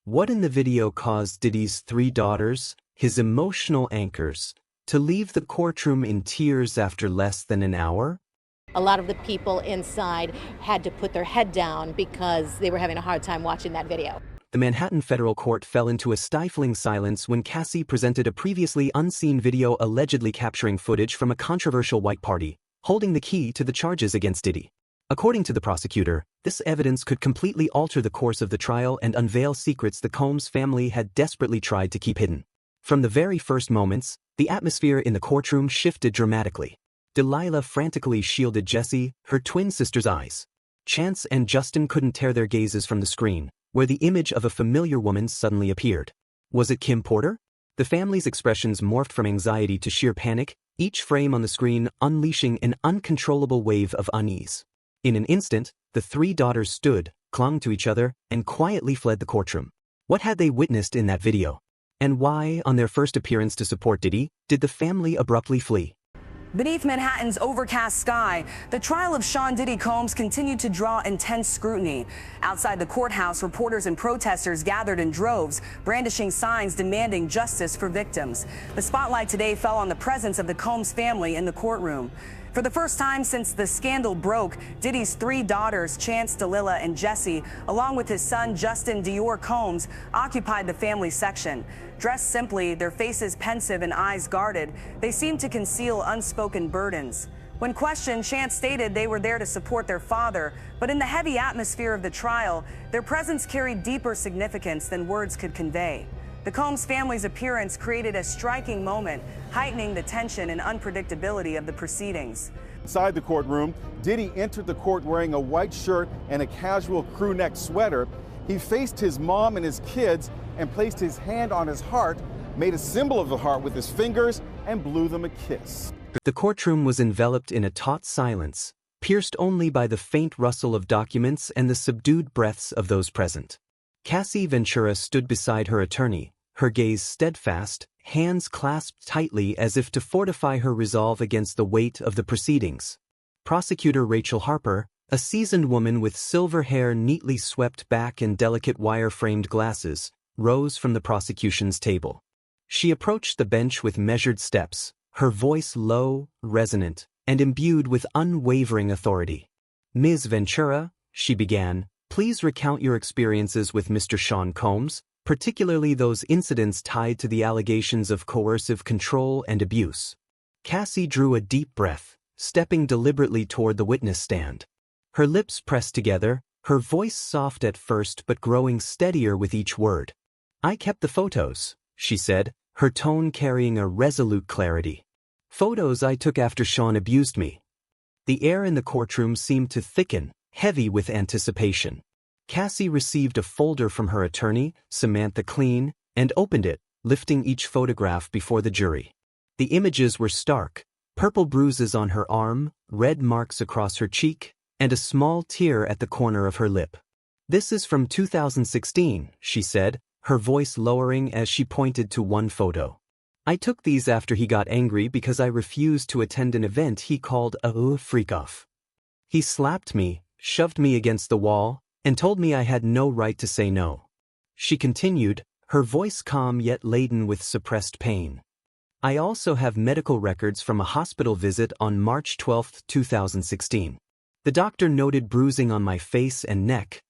What in the video caused Diddy's three daughters, his emotional anchors, to leave the courtroom in tears after less than an hour? A lot of the people inside had to put their head down because they were having a hard time watching that video. The Manhattan federal court fell into a stifling silence when Cassie presented a previously unseen video allegedly capturing footage from a controversial white party, holding the key to the charges against Diddy. According to the prosecutor, this evidence could completely alter the course of the trial and unveil secrets the Combs family had desperately tried to keep hidden. From the very first moments, the atmosphere in the courtroom shifted dramatically. D'Lila frantically shielded Jessie, her twin sister's eyes. Chance and Justin couldn't tear their gazes from the screen, where the image of a familiar woman suddenly appeared. Was it Kim Porter? The family's expressions morphed from anxiety to sheer panic, each frame on the screen unleashing an uncontrollable wave of unease. In an instant, the three daughters stood, clung to each other, and quietly fled the courtroom. What had they witnessed in that video? And why, on their first appearance to support Diddy, did the family abruptly flee? Beneath Manhattan's overcast sky, the trial of Sean Diddy Combs continued to draw intense scrutiny. Outside the courthouse, reporters and protesters gathered in droves, brandishing signs demanding justice for victims. The spotlight today fell on the presence of the Combs family in the courtroom. For the first time since the scandal broke, Diddy's three daughters, Chance, D'Lila, and Jessie, along with his son Justin Dior Combs, occupied the family section. Dressed simply, their faces pensive and eyes guarded, they seemed to conceal unspoken burdens. When questioned, Chance stated they were there to support their father, but in the heavy atmosphere of the trial, their presence carried deeper significance than words could convey. The Combs family's appearance created a striking moment, heightening the tension and unpredictability of the proceedings. Inside the courtroom, Diddy entered the court wearing a white shirt and a casual crew neck sweater. He faced his mom and his kids and placed his hand on his heart, made a symbol of the heart with his fingers, and blew them a kiss. The courtroom was enveloped in a taut silence, pierced only by the faint rustle of documents and the subdued breaths of those present. Cassie Ventura stood beside her attorney, her gaze steadfast, hands clasped tightly as if to fortify her resolve against the weight of the proceedings. Prosecutor Rachel Harper, a seasoned woman with silver hair neatly swept back and delicate wire-framed glasses, rose from the prosecution's table. She approached the bench with measured steps, her voice low, resonant, and imbued with unwavering authority. "Ms. Ventura," she began, "please recount your experiences with Mr. Sean Combs, particularly those incidents tied to the allegations of coercive control and abuse." Cassie drew a deep breath, stepping deliberately toward the witness stand. Her lips pressed together, her voice soft at first but growing steadier with each word. "I kept the photos," she said, her tone carrying a resolute clarity. "Photos I took after Sean abused me." The air in the courtroom seemed to thicken, heavy with anticipation. Cassie received a folder from her attorney, Samantha Clean, and opened it, lifting each photograph before the jury. The images were stark: purple bruises on her arm, red marks across her cheek, and a small tear at the corner of her lip. "This is from 2016, she said, her voice lowering as she pointed to one photo. "I took these after he got angry because I refused to attend an event he called a freak-off. He slapped me, shoved me against the wall, and told me I had no right to say no." She continued, her voice calm yet laden with suppressed pain. "I also have medical records from a hospital visit on March 12, 2016. The doctor noted bruising on my face and neck,